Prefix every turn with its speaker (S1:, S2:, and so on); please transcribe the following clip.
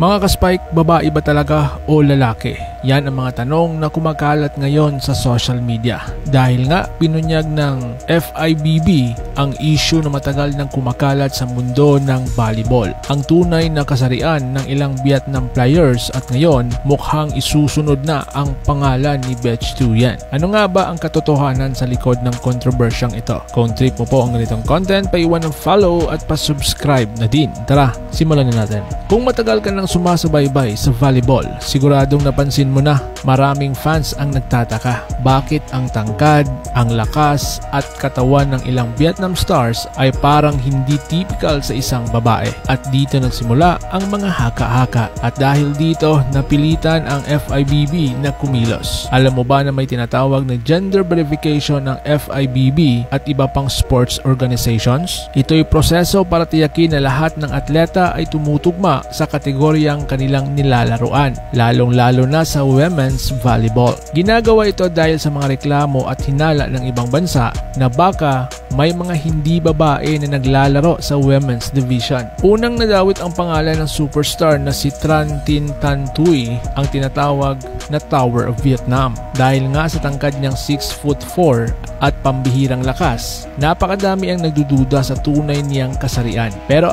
S1: Mga ka-Spike, babae ba talaga o lalaki? Yan ang mga tanong na kumakalat ngayon sa social media. Dahil nga pinunyag ng FIVB ang issue na matagal nang kumakalat sa mundo ng volleyball. Ang tunay na kasarian ng ilang Vietnam players at ngayon mukhang isusunod na ang pangalan ni Bech Thuyen. Ano nga ba ang katotohanan sa likod ng kontrobersyang ito? Kung trip mo po ang ganitong content, paiwan ng follow at pa-subscribe na din. Tara, simulan na natin. Kung matagal ka nang sumasabaybay sa volleyball, siguradong napansin mo na maraming fans ang nagtataka. Bakit ang tangkad, ang lakas at katawan ng ilang Vietnam stars ay parang hindi typical sa isang babae? At dito nagsimula ang mga haka-haka. At dahil dito, napilitan ang FIVB na kumilos. Alam mo ba na may tinatawag na gender verification ng FIVB at iba pang sports organizations? Ito'y proseso para tiyakin na lahat ng atleta ay tumutugma sa kategoryang kanilang nilalaruan, lalong-lalo na sa women's volleyball. Ginagawa ito dahil sa mga reklamo at hinala ng ibang bansa na baka may mga hindi babae na naglalaro sa women's division. Unang nadawit ang pangalan ng superstar na si Tran Tin Tan Thuy, ang tinatawag na Tower of Vietnam. Dahil nga sa tangkad niyang 6'4" at pambihirang lakas, napakadami ang nagdududa sa tunay niyang kasarian. Pero